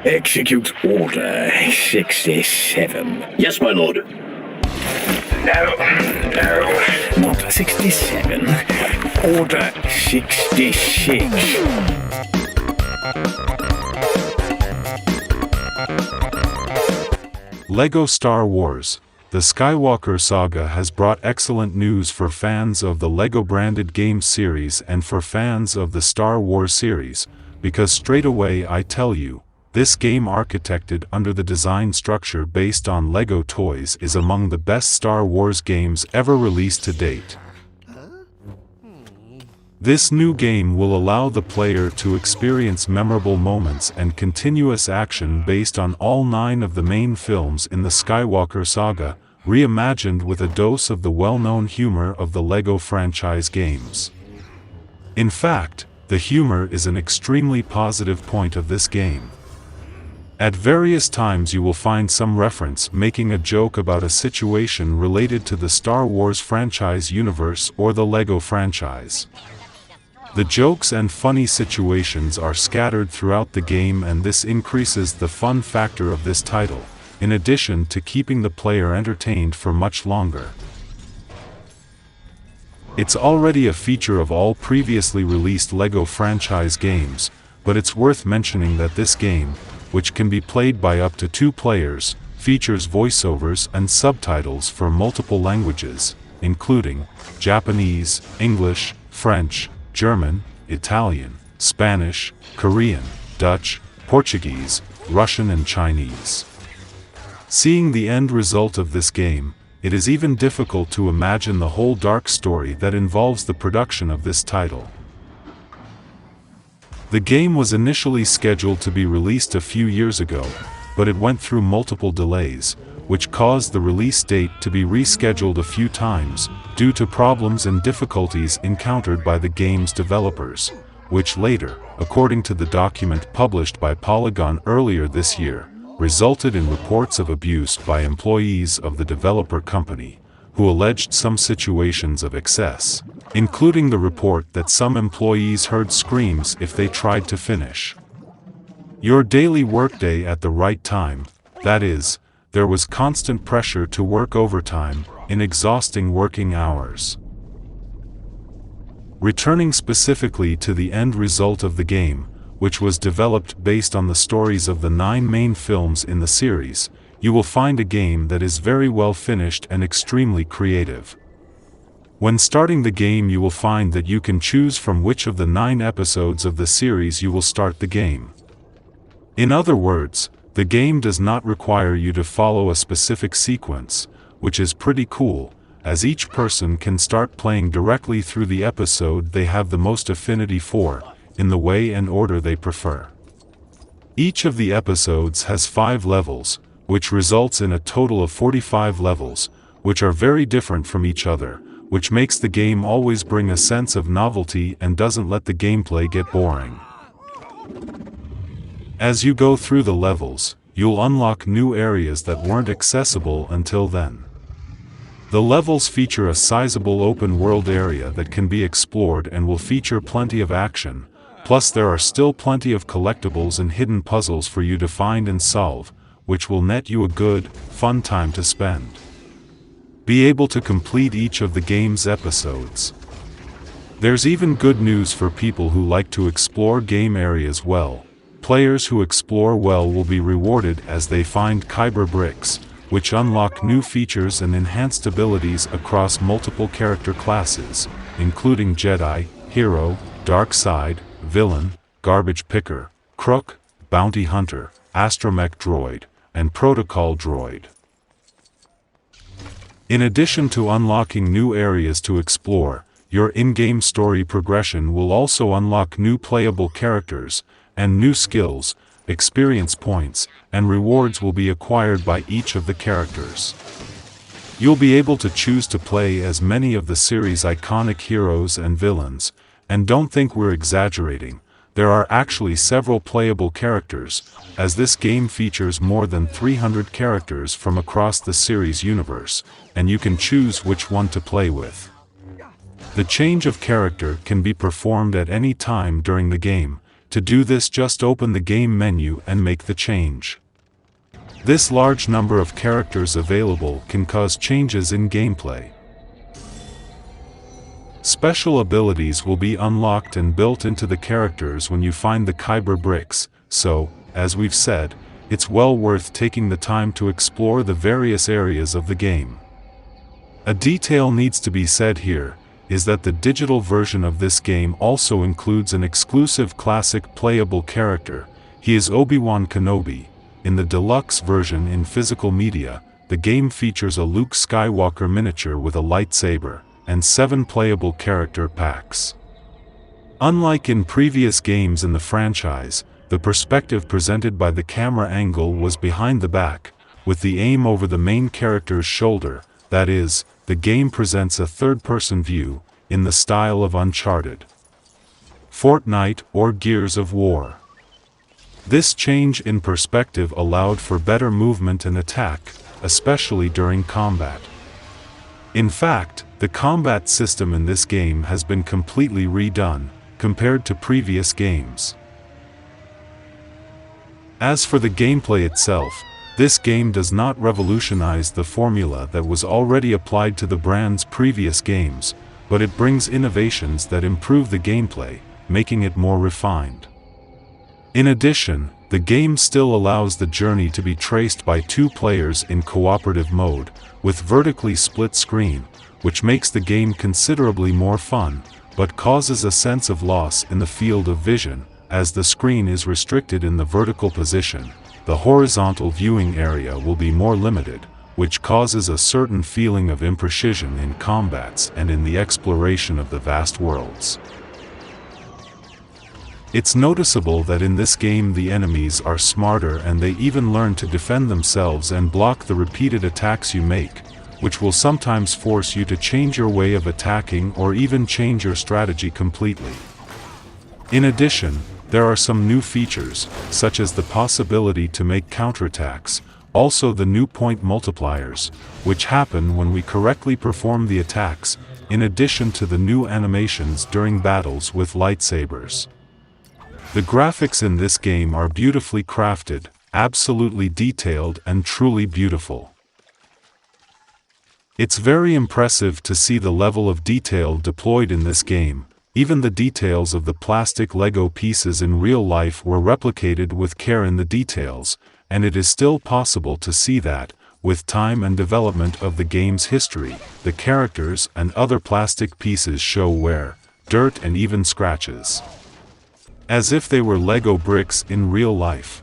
Execute Order 67. Yes, my lord. No, not 67. Order 66. LEGO Star Wars: The Skywalker Saga has brought excellent news for fans of the LEGO-branded game series and for fans of the Star Wars series, because straight away I tell you, this game architected under the design structure based on LEGO toys is among the best Star Wars games ever released to date. This new game will allow the player to experience memorable moments and continuous action based on all 9 of the main films in the Skywalker Saga, reimagined with a dose of the well-known humor of the LEGO franchise games. In fact, the humor is an extremely positive point of this game. At various times you will find some reference making a joke about a situation related to the Star Wars franchise universe or the LEGO franchise. The jokes and funny situations are scattered throughout the game, and this increases the fun factor of this title, in addition to keeping the player entertained for much longer. It's already a feature of all previously released LEGO franchise games, but it's worth mentioning that this game, which can be played by up to 2 players, features voiceovers and subtitles for multiple languages, including Japanese, English, French, German, Italian, Spanish, Korean, Dutch, Portuguese, Russian and Chinese. Seeing the end result of this game, it is even difficult to imagine the whole dark story that involves the production of this title. The game was initially scheduled to be released a few years ago, but it went through multiple delays, which caused the release date to be rescheduled a few times, due to problems and difficulties encountered by the game's developers, which later, according to the document published by Polygon earlier this year, resulted in reports of abuse by employees of the developer company, who alleged some situations of excess, including the report that some employees heard screams if they tried to finish your daily workday at the right time. That is, there was constant pressure to work overtime, in exhausting working hours. Returning specifically to the end result of the game, which was developed based on the stories of the 9 main films in the series, you will find a game that is very well finished and extremely creative. When starting the game you will find that you can choose from which of the 9 episodes of the series you will start the game. In other words, the game does not require you to follow a specific sequence, which is pretty cool, as each person can start playing directly through the episode they have the most affinity for, in the way and order they prefer. Each of the episodes has 5 levels, which results in a total of 45 levels, which are very different from each other, which makes the game always bring a sense of novelty and doesn't let the gameplay get boring. As you go through the levels, you'll unlock new areas that weren't accessible until then. The levels feature a sizable open-world area that can be explored and will feature plenty of action, plus there are still plenty of collectibles and hidden puzzles for you to find and solve, which will net you a good, fun time to spend. Be able to complete each of the game's episodes. There's even good news for people who like to explore game areas well. Players who explore well will be rewarded as they find Kyber bricks, which unlock new features and enhanced abilities across multiple character classes, including Jedi, Hero, Dark Side, Villain, Garbage Picker, Crook, Bounty Hunter, Astromech Droid, and Protocol Droid. In addition to unlocking new areas to explore, your in-game story progression will also unlock new playable characters, and new skills, experience points, and rewards will be acquired by each of the characters. You'll be able to choose to play as many of the series' iconic heroes and villains, and don't think we're exaggerating, there are actually several playable characters, as this game features more than 300 characters from across the series universe, and you can choose which one to play with. The change of character can be performed at any time during the game, To do this, just open the game menu and make the change. This large number of characters available can cause changes in gameplay. Special abilities will be unlocked and built into the characters when you find the Kyber bricks, so, as we've said, it's well worth taking the time to explore the various areas of the game. A detail needs to be said here, is that the digital version of this game also includes an exclusive classic playable character. He is Obi-Wan Kenobi. In the deluxe version in physical media, the game features a Luke Skywalker miniature with a lightsaber, and 7 playable character packs. Unlike in previous games in the franchise, the perspective presented by the camera angle was behind the back, with the aim over the main character's shoulder. That is, the game presents a third-person view, in the style of Uncharted, Fortnite, or Gears of War. This change in perspective allowed for better movement and attack, especially during combat. In fact, the combat system in this game has been completely redone, compared to previous games. As for the gameplay itself, this game does not revolutionize the formula that was already applied to the brand's previous games, but it brings innovations that improve the gameplay, making it more refined. In addition, the game still allows the journey to be traced by 2 players in cooperative mode, with vertically split screen, which makes the game considerably more fun, but causes a sense of loss in the field of vision, as the screen is restricted in the vertical position. The horizontal viewing area will be more limited, which causes a certain feeling of imprecision in combats and in the exploration of the vast worlds. It's noticeable that in this game the enemies are smarter and they even learn to defend themselves and block the repeated attacks you make, which will sometimes force you to change your way of attacking or even change your strategy completely. In addition, there are some new features, such as the possibility to make counterattacks, also the new point multipliers, which happen when we correctly perform the attacks, in addition to the new animations during battles with lightsabers. The graphics in this game are beautifully crafted, absolutely detailed and truly beautiful. It's very impressive to see the level of detail deployed in this game. Even the details of the plastic Lego pieces in real life were replicated with care in the details, and it is still possible to see that, with time and development of the game's history, the characters and other plastic pieces show wear, dirt and even scratches, as if they were Lego bricks in real life.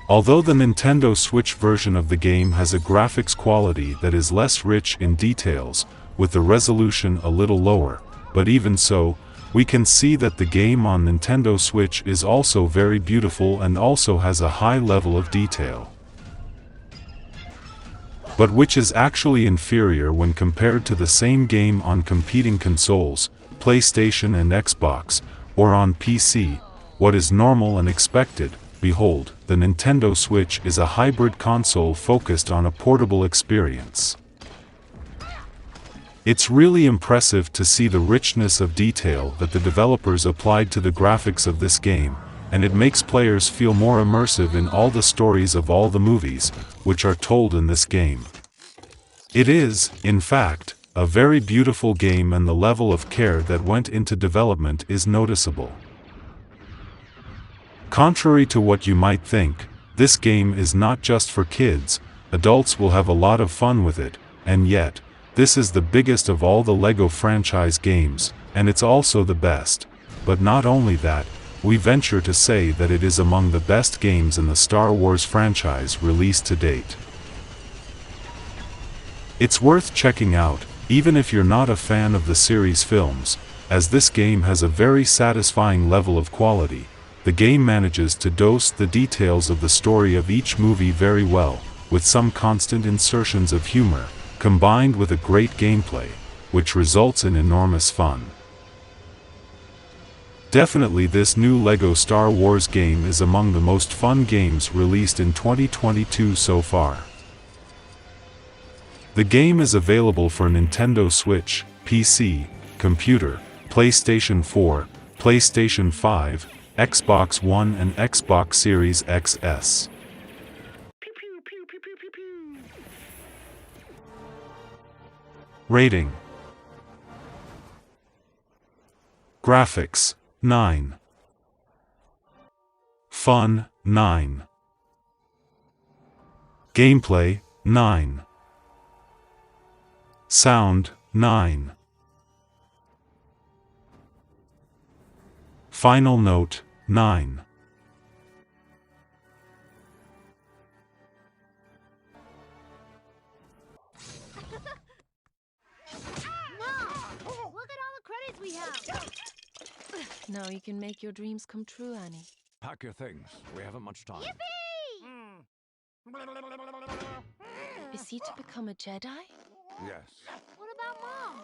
Although the Nintendo Switch version of the game has a graphics quality that is less rich in details, with the resolution a little lower, but even so, we can see that the game on Nintendo Switch is also very beautiful and also has a high level of detail. But which is actually inferior when compared to the same game on competing consoles, PlayStation and Xbox, or on PC, what is normal and expected? Behold, the Nintendo Switch is a hybrid console focused on a portable experience. It's really impressive to see the richness of detail that the developers applied to the graphics of this game, and it makes players feel more immersive in all the stories of all the movies, which are told in this game. It is, in fact, a very beautiful game, and the level of care that went into development is noticeable. Contrary to what you might think, this game is not just for kids. Adults will have a lot of fun with it, and yet, this is the biggest of all the LEGO franchise games, and it's also the best. But not only that, we venture to say that it is among the best games in the Star Wars franchise released to date. It's worth checking out, even if you're not a fan of the series films, as this game has a very satisfying level of quality. The game manages to dose the details of the story of each movie very well, with some constant insertions of humor, combined with a great gameplay, which results in enormous fun. Definitely this new LEGO Star Wars game is among the most fun games released in 2022 so far. The game is available for Nintendo Switch, PC, computer, PlayStation 4, PlayStation 5, Xbox One and Xbox Series XS. Rating. Graphics, 9. Fun, 9. Gameplay, 9. Sound, 9. Final note, 9. Look at all the credits we have! Now you can make your dreams come true, Annie. Pack your things. We haven't much time. Yippee! Is he to become a Jedi? Yes. What about Mom?